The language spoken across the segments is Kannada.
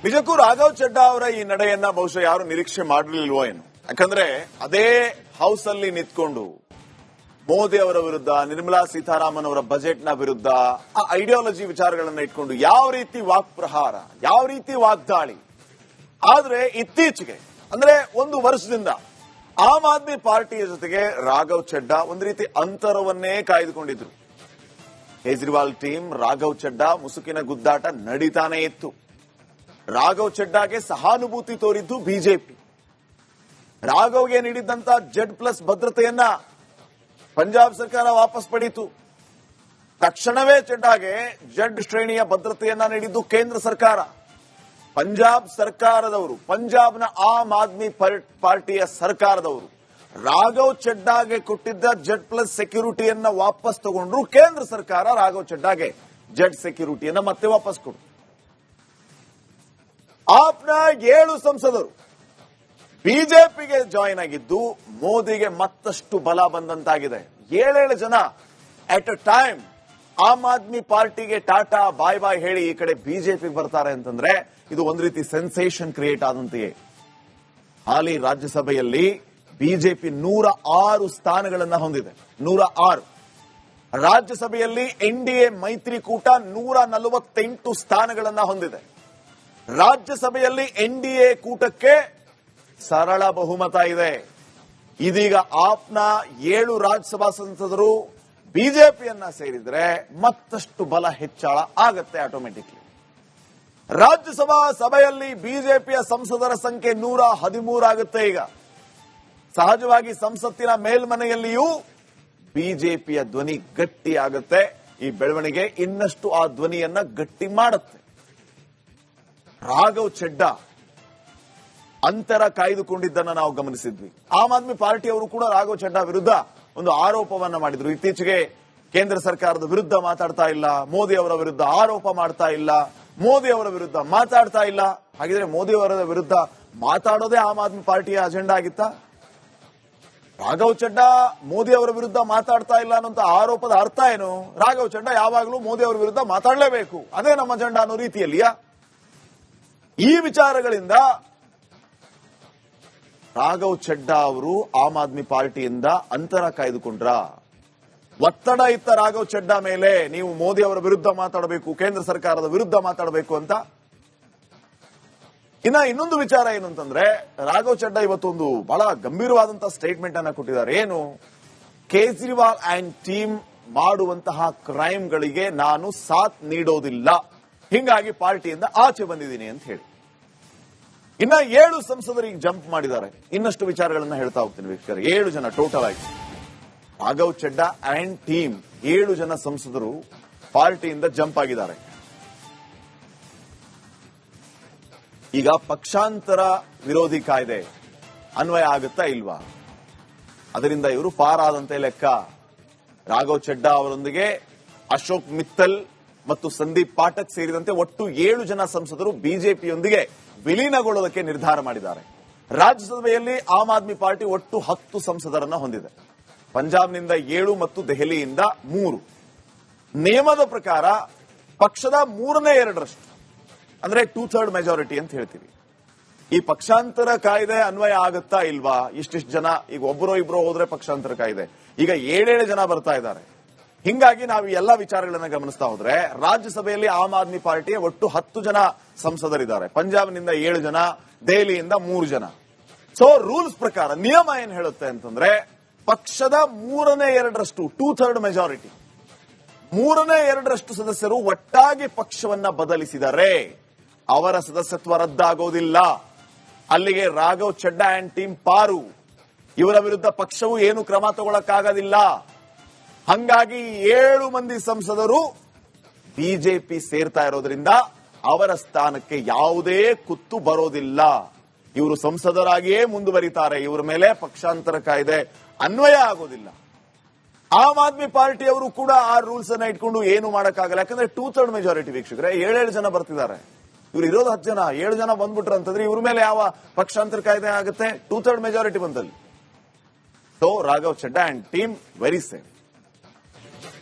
ನಿಜಕ್ಕೂ ರಾಘವ್ ಚಡ್ಡಾ ಅವರ ಈ ನಡೆಯನ್ನ ಬಹುಶಃ ಯಾರು ನಿರೀಕ್ಷೆ ಮಾಡಿರಲಿಲ್ವೋ ಏನು. ಯಾಕಂದ್ರೆ ಅದೇ ಹೌಸ್ ಅಲ್ಲಿ ನಿಂತ್ಕೊಂಡು ಮೋದಿ ಅವರ ವಿರುದ್ಧ, ನಿರ್ಮಲಾ ಸೀತಾರಾಮನ್ ಅವರ ಬಜೆಟ್ನ ವಿರುದ್ಧ ಆ ಐಡಿಯಾಲಜಿ ವಿಚಾರಗಳನ್ನ ಇಟ್ಕೊಂಡು ಯಾವ ರೀತಿ ವಾಕ್ ಪ್ರಹಾರ, ಯಾವ ರೀತಿ ವಾಗ್ದಾಳಿ. ಆದ್ರೆ ಇತ್ತೀಚೆಗೆ ಅಂದ್ರೆ ಒಂದು ವರ್ಷದಿಂದ ಆಮ್ ಆದ್ಮಿ ಪಾರ್ಟಿಯ ಜೊತೆಗೆ ರಾಘವ್ ಚಡ್ಡಾ ಒಂದು ರೀತಿ ಅಂತರವನ್ನೇ ಕಾಯ್ದುಕೊಂಡಿದ್ರು. ಕೇಜ್ರಿವಾಲ್ ಟೀಮ್ ರಾಘವ್ ಚಡ್ಡಾ ಮುಸುಕಿನ ಗುದ್ದಾಟ ನಡೀತಾನೆ ಇತ್ತು. ರಾಘವ್ ಚಡ್ಡಾಗೆ ಸಹಾನುಭೂತಿ ತೋರಿದ್ದು ಬಿಜೆಪಿ. ರಾಘವ್ಗೆ ನೀಡಿದ್ದಂತ Z+ ಭದ್ರತೆಯನ್ನ ಪಂಜಾಬ್ ಸರ್ಕಾರ ವಾಪಸ್ ಪಡೀತು. ತಕ್ಷಣವೇ ಚಡ್ಡಾಗೆ Z ಶ್ರೇಣಿಯ ಭದ್ರತೆಯನ್ನ ನೀಡಿದ್ದು ಕೇಂದ್ರ ಸರ್ಕಾರ. ಪಂಜಾಬ್ ಸರ್ಕಾರದವರು, ಪಂಜಾಬ್ನ ಆಮ್ ಆದ್ಮಿ ಪಾರ್ಟಿಯ ಸರ್ಕಾರದವರು ರಾಘವ್ ಚಡ್ಡಾಗೆ ಕೊಟ್ಟಿದ್ದ Z+ ಸೆಕ್ಯೂರಿಟಿಯನ್ನ ವಾಪಸ್ ತಗೊಂಡ್ರು. ಕೇಂದ್ರ ಸರ್ಕಾರ ರಾಘವ್ ಚಡ್ಡಾಗೆ Z ಸೆಕ್ಯೂರಿಟಿಯನ್ನ ಮತ್ತೆ ವಾಪಸ್ ಕೊಡು. ಆಪ್ನ 7 ಸಂಸದರು ಬಿಜೆಪಿಗೆ ಜಾಯಿನ್ ಆಗಿದ್ದು ಮೋದಿಗೆ ಮತ್ತಷ್ಟು ಬಲ ಬಂದಂತಾಗಿದೆ. 7 ಜನ at a time Aam Aadmi ಪಾರ್ಟಿಗೆ ಟಾಟಾ ಬಾಯ್ ಬಾಯ್ ಹೇಳಿ ಈ ಕಡೆ ಬಿಜೆಪಿಗೆ ಬರ್ತಾರೆ ಅಂತಂದ್ರೆ ಇದು ಒಂದು ರೀತಿ ಸೆನ್ಸೇಷನ್ ಕ್ರಿಯೇಟ್ ಆದಂತೆಯೇ. ಹಾಲಿ ರಾಜ್ಯಸಭೆಯಲ್ಲಿ ಬಿಜೆಪಿ 106 ಸ್ಥಾನಗಳನ್ನ ಹೊಂದಿದೆ. 106. ರಾಜ್ಯಸಭೆಯಲ್ಲಿ ಎನ್ಡಿಎ ಮೈತ್ರಿಕೂಟ 148 ಸ್ಥಾನಗಳನ್ನ ಹೊಂದಿದೆ. ರಾಜ್ಯಸಭೆಯಲ್ಲಿ ಎನ್ಡಿಎ ಕೂಟಕ್ಕೆ ಸರಳ ಬಹುಮತ ಇದೆ. ಇದೀಗ ಆಪ್ನ 7 ರಾಜ್ಯಸಭಾ ಸಂಸದರು ಬಿಜೆಪಿಯನ್ನ ಸೇರಿದ್ರೆ ಮತ್ತಷ್ಟು ಬಲ ಹೆಚ್ಚಳ ಆಗತ್ತೆ ಆಟೋಮೆಟಿಕ್ಲಿ. ರಾಜ್ಯಸಭಾ ಸಭೆಯಲ್ಲಿ ಬಿಜೆಪಿಯ ಸಂಸದರ ಸಂಖ್ಯೆ 113 ಆಗುತ್ತೆ. ಈಗ ಸಹಜವಾಗಿ ಸಂಸತ್ತಿನ ಮೇಲ್ಮನೆಯಲ್ಲಿಯೂ ಬಿಜೆಪಿಯ ಧ್ವನಿ ಗಟ್ಟಿ ಆಗುತ್ತೆ. ಈ ಬೆಳವಣಿಗೆ ಇನ್ನಷ್ಟು ಆ ಧ್ವನಿಯನ್ನ ಗಟ್ಟಿ ಮಾಡುತ್ತೆ. ರಾಘವ್ ಚಡ್ಡಾ ಅಂತರ ಕಾಯ್ದುಕೊಂಡಿದ್ದನ್ನ ನಾವು ಗಮನಿಸಿದ್ವಿ. ಆಮ್ ಆದ್ಮಿ ಪಾರ್ಟಿಯವರು ಕೂಡ ರಾಘವ್ ಚಡ್ಡಾ ವಿರುದ್ಧ ಒಂದು ಆರೋಪವನ್ನ ಮಾಡಿದ್ರು. ಇತ್ತೀಚೆಗೆ ಕೇಂದ್ರ ಸರ್ಕಾರದ ವಿರುದ್ಧ ಮಾತಾಡ್ತಾ ಇಲ್ಲ, ಮೋದಿ ಅವರ ವಿರುದ್ಧ ಆರೋಪ ಮಾಡ್ತಾ ಇಲ್ಲ, ಮೋದಿ ಅವರ ವಿರುದ್ಧ ಮಾತಾಡ್ತಾ ಇಲ್ಲ. ಹಾಗಿದ್ರೆ ಮೋದಿ ಅವರ ವಿರುದ್ಧ ಮಾತಾಡೋದೇ ಆಮ್ ಆದ್ಮಿ ಪಾರ್ಟಿಯ ಅಜೆಂಡಾ ಆಗಿತ್ತಾ? ರಾಘವ್ ಚಡ್ಡಾ ಮೋದಿ ಅವರ ವಿರುದ್ಧ ಮಾತಾಡ್ತಾ ಇಲ್ಲ ಅನ್ನೋ ಆರೋಪದ ಅರ್ಥ ಏನು? ರಾಘವ್ ಚಡ್ಡಾ ಯಾವಾಗಲೂ ಮೋದಿ ಅವರ ವಿರುದ್ಧ ಮಾತಾಡಲೇಬೇಕು, ಅದೇ ನಮ್ಮ ಅಜೆಂಡಾ ಅನ್ನೋ ರೀತಿಯಲ್ಲಿಯಾ? ಈ ವಿಚಾರಗಳಿಂದ ರಾಘವ್ ಚಡ್ಡಾ ಅವರು ಆಮ್ ಆದ್ಮಿ ಪಾರ್ಟಿಯಿಂದ ಅಂತರ ಕಾಯ್ದುಕೊಂಡ್ರ. ಒತ್ತಡ ಇತ್ತ ರಾಘವ್ ಚಡ್ಡಾ ಮೇಲೆ, ನೀವು ಮೋದಿ ಅವರ ವಿರುದ್ಧ ಮಾತಾಡಬೇಕು, ಕೇಂದ್ರ ಸರ್ಕಾರದ ವಿರುದ್ಧ ಮಾತಾಡಬೇಕು ಅಂತ. ಇನ್ನೊಂದು ವಿಚಾರ ಏನು ಅಂತಂದ್ರೆ, ರಾಘವ್ ಚಡ್ಡಾ ಇವತ್ತೊಂದು ಬಹಳ ಗಂಭೀರವಾದಂತಹ ಸ್ಟೇಟ್ಮೆಂಟ್ ಅನ್ನ ಕೊಟ್ಟಿದ್ದಾರೆ. ಏನು? ಕೇಜ್ರಿವಾಲ್ ಅಂಡ್ ಟೀಮ್ ಮಾಡುವಂತಹ ಕ್ರೈಮ್ಗಳಿಗೆ ನಾನು ಸಾಥ್ ನೀಡೋದಿಲ್ಲ, ಹಿಂಗಾಗಿ ಪಾರ್ಟಿಯಿಂದ ಆಚೆ ಬಂದಿದ್ದೀನಿ ಅಂತ ಹೇಳಿ. 7 ಸಂಸದರಿಗೆ ಜಂಪ್ ಮಾಡಿದ್ದಾರೆ. ಇನ್ನಷ್ಟು ವಿಚಾರಗಳನ್ನ ಹೇಳ್ತಾ ಹೋಗ್ತೀನಿ ವೀಕ್ಷಕರೇ. 7 ಜನ ಟೋಟಲ್ ಆಗಿ ರಾಘವ್ ಚಡ್ಡಾ ಅಂಡ್ ಟೀಮ್ 7 ಜನ ಸಂಸದರು ಪಾರ್ಟಿಯಿಂದ ಜಂಪ್ ಆಗಿದ್ದಾರೆ. ಈಗ ಪಕ್ಷಾಂತರ ವಿರೋಧಿ ಕಾಯ್ದೆ ಅನ್ವಯ ಆಗುತ್ತಾ ಇಲ್ವಾ? ಅದರಿಂದ ಇವರು ಪಾರಾದಂತೆ ಲೆಕ್ಕ. ರಾಘವ್ ಚಡ್ಡಾ ಅವರೊಂದಿಗೆ ಅಶೋಕ್ ಮಿತ್ತಲ್ ಮತ್ತು ಸಂದೀಪ್ ಪಾಠಕ್ ಸೇರಿದಂತೆ ಒಟ್ಟು 7 ಜನ ಸಂಸದರು ಬಿಜೆಪಿಯೊಂದಿಗೆ ವಿಲೀನಗೊಳ್ಳೋದಕ್ಕೆ ನಿರ್ಧಾರ ಮಾಡಿದ್ದಾರೆ. ರಾಜ್ಯಸಭೆಯಲ್ಲಿ ಆಮ್ ಆದ್ಮಿ ಪಾರ್ಟಿ ಒಟ್ಟು 10 ಸಂಸದರನ್ನ ಹೊಂದಿದೆ. ಪಂಜಾಬ್ನಿಂದ 7 ಮತ್ತು ದೆಹಲಿಯಿಂದ 3. ನಿಯಮದ ಪ್ರಕಾರ ಪಕ್ಷದ 3/2 ಅಂದ್ರೆ 2/3 ಮೆಜಾರಿಟಿ ಅಂತ ಹೇಳ್ತೀವಿ. ಈ ಪಕ್ಷಾಂತರ ಕಾಯ್ದೆ ಅನ್ವಯ ಆಗುತ್ತಾ ಇಲ್ವಾ? ಇಷ್ಟಿಷ್ಟು ಜನ, ಈಗ ಒಬ್ಬರೋ ಇಬ್ಬರೋ ಹೋದ್ರೆ ಪಕ್ಷಾಂತರ ಕಾಯ್ದೆ, ಈಗ 7 ಜನ ಬರ್ತಾ ಇದ್ದಾರೆ. ಹಿಂಗಾಗಿ ನಾವು ಎಲ್ಲ ವಿಚಾರಗಳನ್ನ ಗಮನಿಸ್ತಾ ಹೋದ್ರೆ ರಾಜ್ಯಸಭೆಯಲ್ಲಿ ಆಮ್ ಆದ್ಮಿ ಪಾರ್ಟಿಯ ಒಟ್ಟು 10 ಜನ ಸಂಸದರಿದ್ದಾರೆ. ಪಂಜಾಬ್ನಿಂದ 7 ಜನ, ದೆಹಲಿಯಿಂದ 3 ಜನ. ಸೊ ರೂಲ್ಸ್ ಪ್ರಕಾರ ನಿಯಮ ಏನ್ ಹೇಳುತ್ತೆ ಅಂತಂದ್ರೆ, ಪಕ್ಷದ 3/2 2/3 ಮೆಜಾರಿಟಿ, 3/2 ಸದಸ್ಯರು ಒಟ್ಟಾಗಿ ಪಕ್ಷವನ್ನ ಬದಲಿಸಿದರೆ ಅವರ ಸದಸ್ಯತ್ವ ರದ್ದಾಗೋದಿಲ್ಲ. ಅಲ್ಲಿಗೆ ರಾಘವ್ ಚಡ್ಡಾ ಅಂಡ್ ಟೀಮ್ ಪಾರು. ಇವರ ವಿರುದ್ಧ ಪಕ್ಷವು ಏನು ಕ್ರಮ ತಗೊಳ್ಳಕ್ಕಾಗೋದಿಲ್ಲ. ಹಂಗಾಗಿ 7 ಮಂದಿ ಸಂಸದರು ಬಿಜೆಪಿ ಸೇರ್ತಾ ಇರೋದ್ರಿಂದ ಅವರ ಸ್ಥಾನಕ್ಕೆ ಯಾವುದೇ ಕುತ್ತು ಬರೋದಿಲ್ಲ. ಇವರು ಸಂಸದರಾಗಿಯೇ ಮುಂದುವರಿತಾರೆ. ಇವರ ಮೇಲೆ ಪಕ್ಷಾಂತರ ಕಾಯ್ದೆ ಅನ್ವಯ ಆಗೋದಿಲ್ಲ. ಆಮ್ ಆದ್ಮಿ ಪಾರ್ಟಿಯವರು ಕೂಡ ಆ ರೂಲ್ಸ್ ಅನ್ನ ಇಟ್ಕೊಂಡು ಏನು ಮಾಡಕ್ಕಾಗಲ್ಲ. ಯಾಕಂದ್ರೆ 2/3 ಮೆಜಾರಿಟಿ ವೀಕ್ಷಕರೇ, 7 ಜನ ಬರ್ತಿದ್ದಾರೆ. ಇವರು ಇರೋದು 10 ಜನ, 7 ಜನ ಬಂದ್ಬಿಟ್ರು ಅಂತಂದ್ರೆ ಇವ್ರ ಮೇಲೆ ಯಾವ ಪಕ್ಷಾಂತರ ಕಾಯ್ದೆ ಆಗುತ್ತೆ? 2/3 ಮೆಜಾರಿಟಿ ಬಂದಲ್ಲಿ. So Raghav Chadda and team very safe.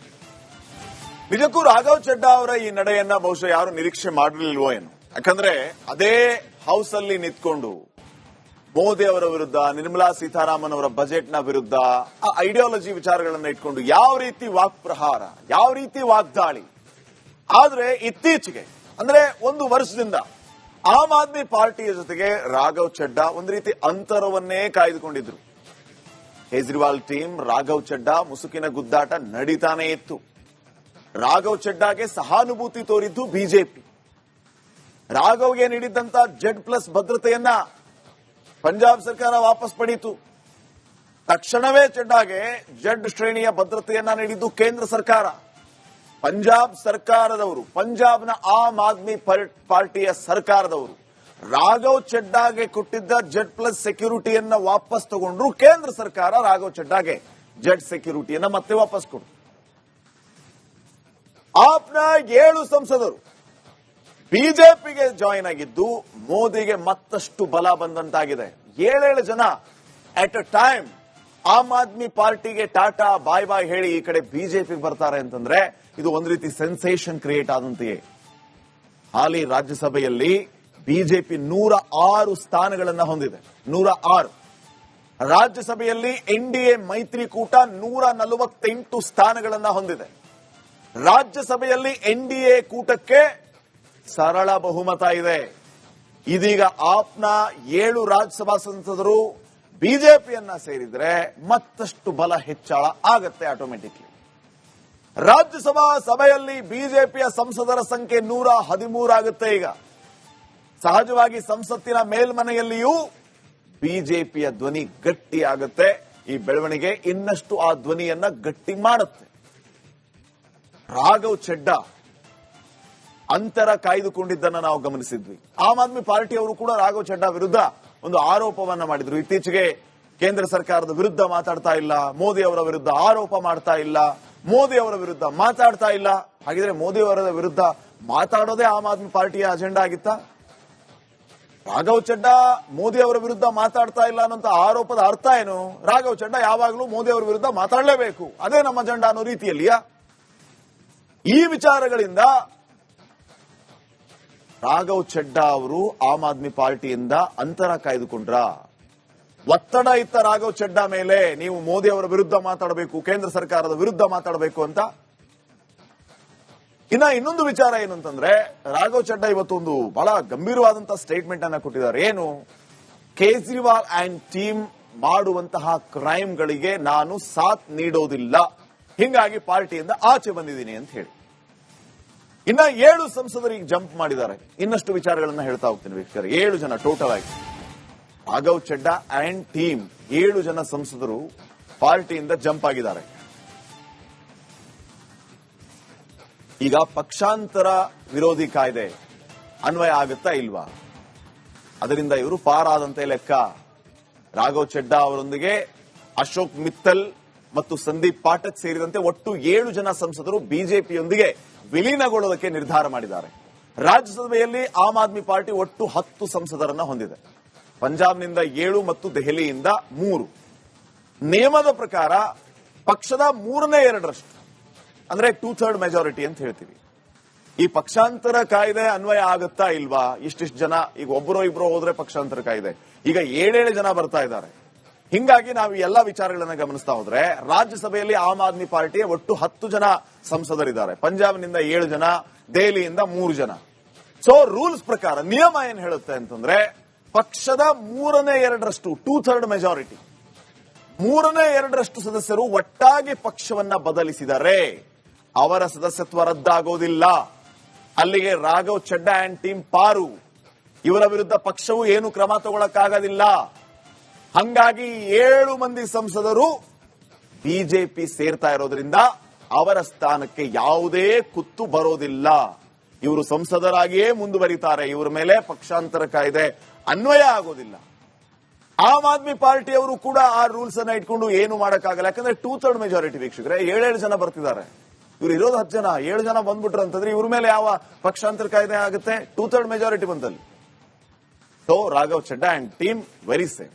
ನಿಜಕ್ಕೂ ರಾಘವ್ ಚಡ್ಡಾ ಅವರ ಈ ನಡೆಯನ್ನ ಬಹುಶಃ ಯಾರು ನಿರೀಕ್ಷೆ ಮಾಡಿರಲಿಲ್ವೋ ಏನು. ಯಾಕಂದ್ರೆ ಅದೇ ಹೌಸ್ ಅಲ್ಲಿ ನಿಂತ್ಕೊಂಡು ಮೋದಿ ಅವರ ವಿರುದ್ಧ, ನಿರ್ಮಲಾ ಸೀತಾರಾಮನ್ ಅವರ ಬಜೆಟ್ ನ ವಿರುದ್ಧ ಆ ಐಡಿಯಾಲಜಿ ವಿಚಾರಗಳನ್ನ ಇಟ್ಕೊಂಡು ಯಾವ ರೀತಿ ವಾಕ್ಪ್ರಹಾರ, ಯಾವ ರೀತಿ ವಾಗ್ದಾಳಿ. ಆದ್ರೆ ಇತ್ತೀಚೆಗೆ ಅಂದ್ರೆ ಒಂದು ವರ್ಷದಿಂದ ಆಮ್ ಆದ್ಮಿ ಪಾರ್ಟಿಯ ಜೊತೆಗೆ ರಾಘವ್ ಚಡ್ಡಾ ಒಂದು ರೀತಿ ಅಂತರವನ್ನೇ ಕಾಯ್ದುಕೊಂಡಿದ್ರು. ಕೇಜ್ರಿವಾಲ್ ಟೀಮ್, ರಾಘವ್ ಚಡ್ಡಾ ಮುಸುಕಿನ ಗುದ್ದಾಟ ನಡೀತಾನೆ ಇತ್ತು. ರಾಘವ್ ಚಡ್ಡಾಗೆ ಸಹಾನುಭೂತಿ ತೋರಿದ್ದು ಬಿಜೆಪಿ. ರಾಘವ್ಗೆ ನೀಡಿದ್ದಂತ Z+ ಭದ್ರತೆಯನ್ನ ಪಂಜಾಬ್ ಸರ್ಕಾರ ವಾಪಸ್ ಪಡೀತು. ತಕ್ಷಣವೇ ಚಡ್ಡಾಗೆ Z ಶ್ರೇಣಿಯ ಭದ್ರತೆಯನ್ನ ನೀಡಿದ್ದು ಕೇಂದ್ರ ಸರ್ಕಾರ. ಪಂಜಾಬ್ ಸರ್ಕಾರದವರು, ಪಂಜಾಬ್ನ ಆಮ್ ಆದ್ಮಿ ಪಾರ್ಟಿಯ ಸರ್ಕಾರದವರು ರಾಘವ್ ಚಡ್ಡಾಗೆ ಕೊಟ್ಟಿದ್ದ Z+ ಸೆಕ್ಯೂರಿಟಿಯನ್ನ ವಾಪಸ್ ತಗೊಂಡ್ರು. ಕೇಂದ್ರ ಸರ್ಕಾರ ರಾಘವ್ ಚಡ್ಡಾಗೆ Z ಸೆಕ್ಯೂರಿಟಿಯನ್ನ ಮತ್ತೆ ವಾಪಸ್ ಕೊಡು. ಆಪ್ನ 7 ಸಂಸದರು ಬಿಜೆಪಿಗೆ ಜಾಯಿನ್ ಆಗಿದ್ದು ಮೋದಿಗೆ ಮತ್ತಷ್ಟು ಬಲ ಬಂದಂತಾಗಿದೆ. 7 ಜನ at a time Aam Aadmi ಪಾರ್ಟಿಗೆ ಟಾಟಾ ಬಾಯ್ ಬಾಯ್ ಹೇಳಿ ಈ ಕಡೆ ಬಿಜೆಪಿಗೆ ಬರ್ತಾರೆ ಅಂತಂದ್ರೆ ಇದು ಒಂದು ರೀತಿ ಸೆನ್ಸೇಷನ್ ಕ್ರಿಯೇಟ್ ಆದಂತೆಯೇ. ಹಾಲಿ ರಾಜ್ಯಸಭೆಯಲ್ಲಿ ಬಿಜೆಪಿ 106 ಸ್ಥಾನಗಳನ್ನ ಹೊಂದಿದೆ. 106. ರಾಜ್ಯಸಭೆಯಲ್ಲಿ ಎನ್ಡಿಎ ಮೈತ್ರಿಕೂಟ 148 ಸ್ಥಾನಗಳನ್ನ ಹೊಂದಿದೆ. ರಾಜ್ಯಸಭೆಯಲ್ಲಿ ಎನ್ಡಿಎ ಕೂಟಕ್ಕೆ ಸರಳ ಬಹುಮತ ಇದೆ. ಇದೀಗ ಆಪ್ನ 7 ರಾಜ್ಯಸಭಾ ಸಂಸದರು ಬಿಜೆಪಿಯನ್ನ ಸೇರಿದ್ರೆ ಮತ್ತಷ್ಟು ಬಲ ಹೆಚ್ಚಳ ಆಗತ್ತೆ ಆಟೋಮೆಟಿಕ್ಲಿ. ರಾಜ್ಯಸಭಾ ಸಭೆಯಲ್ಲಿ ಬಿಜೆಪಿಯ ಸಂಸದರ ಸಂಖ್ಯೆ 113 ಆಗುತ್ತೆ. ಈಗ ಸಹಜವಾಗಿ ಸಂಸತ್ತಿನ ಮೇಲ್ಮನೆಯಲ್ಲಿಯೂ ಬಿಜೆಪಿಯ ಧ್ವನಿ ಗಟ್ಟಿ ಆಗುತ್ತೆ. ಈ ಬೆಳವಣಿಗೆ ಇನ್ನಷ್ಟು ಆ ಧ್ವನಿಯನ್ನ ಗಟ್ಟಿ ಮಾಡುತ್ತೆ. ರಾಘವ್ ಚಡ್ಡಾ ಅಂತರ ಕಾಯ್ದುಕೊಂಡಿದ್ದನ್ನ ನಾವು ಗಮನಿಸಿದ್ವಿ. ಆಮ್ ಆದ್ಮಿ ಪಾರ್ಟಿಯವರು ಕೂಡ ರಾಘವ್ ಚಡ್ಡಾ ವಿರುದ್ಧ ಒಂದು ಆರೋಪವನ್ನ ಮಾಡಿದ್ರು. ಇತ್ತೀಚೆಗೆ ಕೇಂದ್ರ ಸರ್ಕಾರದ ವಿರುದ್ಧ ಮಾತಾಡ್ತಾ ಇಲ್ಲ, ಮೋದಿ ಅವರ ವಿರುದ್ಧ ಆರೋಪ ಮಾಡ್ತಾ ಇಲ್ಲ, ಮೋದಿ ಅವರ ವಿರುದ್ಧ ಮಾತಾಡ್ತಾ ಇಲ್ಲ. ಹಾಗಿದ್ರೆ ಮೋದಿ ಅವರ ವಿರುದ್ಧ ಮಾತಾಡೋದೇ ಆಮ್ ಆದ್ಮಿ ಪಾರ್ಟಿಯ ಅಜೆಂಡಾ ಆಗಿತ್ತ? ರಾಘವ್ ಚಡ್ಡಾ ಮೋದಿ ಅವರ ವಿರುದ್ಧ ಮಾತಾಡ್ತಾ ಇಲ್ಲ ಅನ್ನೋ ಆರೋಪದ ಅರ್ಥ ಏನು? ರಾಘವ್ ಚಡ್ಡಾ ಯಾವಾಗಲೂ ಮೋದಿ ಅವರ ವಿರುದ್ಧ ಮಾತಾಡಲೇಬೇಕು, ಅದೇ ನಮ್ಮ ಅಜೆಂಡಾ ಅನ್ನೋ ರೀತಿಯಲ್ಲಿಯಾ? ಈ ವಿಚಾರಗಳಿಂದ ರಾಘವ್ ಚಡ್ಡಾ ಅವರು ಆಮ್ ಆದ್ಮಿ ಪಾರ್ಟಿಯಿಂದ ಅಂತರ ಕಾಯ್ದುಕೊಂಡ್ರ. ಒತ್ತಡ ಇತ್ತ ರಾಘವ್ ಚಡ್ಡಾ ಮೇಲೆ, ನೀವು ಮೋದಿ ಅವರ ವಿರುದ್ಧ ಮಾತಾಡಬೇಕು, ಕೇಂದ್ರ ಸರ್ಕಾರದ ವಿರುದ್ಧ ಮಾತಾಡಬೇಕು ಅಂತ. ಇನ್ನೊಂದು ವಿಚಾರ ಏನು ಅಂತಂದ್ರೆ, ರಾಘವ್ ಚಡ್ಡಾ ಇವತ್ತೊಂದು ಬಹಳ ಗಂಭೀರವಾದಂತಹ ಸ್ಟೇಟ್ಮೆಂಟ್ ಅನ್ನ ಕೊಟ್ಟಿದ್ದಾರೆ. ಏನು? ಕೇಜ್ರಿವಾಲ್ ಅಂಡ್ ಟೀಮ್ ಮಾಡುವಂತಹ ಕ್ರೈಮ್ಗಳಿಗೆ ನಾನು ಸಾಥ್ ನೀಡೋದಿಲ್ಲ, ಹಿಂಗಾಗಿ ಪಾರ್ಟಿಯಿಂದ ಆಚೆ ಬಂದಿದ್ದೀನಿ ಅಂತ ಹೇಳಿ. 7 ಸಂಸದರಿಗೆ ಜಂಪ್ ಮಾಡಿದ್ದಾರೆ. ಇನ್ನಷ್ಟು ವಿಚಾರಗಳನ್ನ ಹೇಳ್ತಾ ಹೋಗ್ತೀನಿ ವೀಕ್ಷಕರೇ. 7 ಜನ ಟೋಟಲ್ ಆಗಿ ರಾಘವ್ ಚಡ್ಡಾ ಅಂಡ್ ಟೀಮ್ 7 ಜನ ಸಂಸದರು ಪಾರ್ಟಿಯಿಂದ ಜಂಪ್ ಆಗಿದ್ದಾರೆ. ಈಗ ಪಕ್ಷಾಂತರ ವಿರೋಧಿ ಕಾಯ್ದೆ ಅನ್ವಯ ಆಗುತ್ತಾ ಇಲ್ವಾ? ಅದರಿಂದ ಇವರು ಪಾರಾದಂತೆ ಲೆಕ್ಕ. ರಾಘವ್ ಚಡ್ಡಾ ಅವರೊಂದಿಗೆ ಅಶೋಕ್ ಮಿತ್ತಲ್ ಮತ್ತು ಸಂದೀಪ್ ಪಾಠಕ್ ಸೇರಿದಂತೆ ಒಟ್ಟು 7 ಜನ ಸಂಸದರು ಬಿಜೆಪಿಯೊಂದಿಗೆ ವಿಲೀನಗೊಳ್ಳೋದಕ್ಕೆ ನಿರ್ಧಾರ ಮಾಡಿದ್ದಾರೆ. ರಾಜ್ಯಸಭೆಯಲ್ಲಿ ಆಮ್ ಆದ್ಮಿ ಪಾರ್ಟಿ ಒಟ್ಟು 10 ಸಂಸದರನ್ನ ಹೊಂದಿದೆ. ಪಂಜಾಬ್ನಿಂದ 7 ಮತ್ತು ದೆಹಲಿಯಿಂದ 3. ನಿಯಮದ ಪ್ರಕಾರ ಪಕ್ಷದ 3/2 ಅಂದ್ರೆ 2/3 ಮೆಜಾರಿಟಿ ಅಂತ ಹೇಳ್ತೀವಿ. ಈ ಪಕ್ಷಾಂತರ ಕಾಯ್ದೆ ಅನ್ವಯ ಆಗುತ್ತಾ ಇಲ್ವಾ? ಇಷ್ಟಿಷ್ಟು ಜನ, ಈಗ ಒಬ್ಬರೋ ಇಬ್ಬರೋ ಹೋದ್ರೆ ಪಕ್ಷಾಂತರ ಕಾಯ್ದೆ, ಈಗ 7 ಜನ ಬರ್ತಾ ಇದ್ದಾರೆ. ಹಿಂಗಾಗಿ ನಾವು ಎಲ್ಲ ವಿಚಾರಗಳನ್ನ ಗಮನಿಸ್ತಾ ಹೋದ್ರೆ ರಾಜ್ಯಸಭೆಯಲ್ಲಿ ಆಮ್ ಆದ್ಮಿ ಪಾರ್ಟಿಯ ಒಟ್ಟು 10 ಜನ ಸಂಸದರಿದ್ದಾರೆ. ಪಂಜಾಬ್ನಿಂದ 7 ಜನ, ದೆಹಲಿಯಿಂದ 3 ಜನ. ಸೊ ರೂಲ್ಸ್ ಪ್ರಕಾರ ನಿಯಮ ಏನ್ ಹೇಳುತ್ತೆ ಅಂತಂದ್ರೆ, ಪಕ್ಷದ 3/2 2/3 ಮೆಜಾರಿಟಿ, 3/2 ಸದಸ್ಯರು ಒಟ್ಟಾಗಿ ಪಕ್ಷವನ್ನ ಬದಲಿಸಿದರೆ ಅವರ ಸದಸ್ಯತ್ವ ರದ್ದಾಗೋದಿಲ್ಲ. ಅಲ್ಲಿಗೆ ರಾಘವ್ ಚಡ್ಡಾ ಅಂಡ್ ಟೀಮ್ ಪಾರು. ಇವರ ವಿರುದ್ಧ ಪಕ್ಷವು ಏನು ಕ್ರಮ ತಗೊಳ್ಳಕ್ಕಾಗೋದಿಲ್ಲ. ಹಂಗಾಗಿ 7 ಮಂದಿ ಸಂಸದರು ಬಿಜೆಪಿ ಸೇರ್ತಾ ಇರೋದ್ರಿಂದ ಅವರ ಸ್ಥಾನಕ್ಕೆ ಯಾವುದೇ ಕುತ್ತು ಬರೋದಿಲ್ಲ. ಇವರು ಸಂಸದರಾಗಿಯೇ ಮುಂದುವರಿತಾರೆ. ಇವರ ಮೇಲೆ ಪಕ್ಷಾಂತರ ಕಾಯ್ದೆ ಅನ್ವಯ ಆಗೋದಿಲ್ಲ. ಆಮ್ ಆದ್ಮಿ ಪಾರ್ಟಿಯವರು ಕೂಡ ಆ ರೂಲ್ಸ್ ಅನ್ನ ಇಟ್ಕೊಂಡು ಏನು ಮಾಡಕ್ಕಾಗಲ್ಲ. ಯಾಕಂದ್ರೆ 2/3 ಮೆಜಾರಿಟಿ ವೀಕ್ಷಕರೇ, 7 ಜನ ಬರ್ತಿದ್ದಾರೆ. ಇವರು ಇರೋದು 10 ಜನ, 7 ಜನ ಬಂದ್ಬಿಟ್ರು ಅಂತಂದ್ರೆ ಇವ್ರ ಮೇಲೆ ಯಾವ ಪಕ್ಷಾಂತರ ಕಾಯ್ದೆ ಆಗುತ್ತೆ? 2/3 ಮೆಜಾರಿಟಿ ಬಂದಲ್ಲಿ. So Raghav Chadda and team very safe.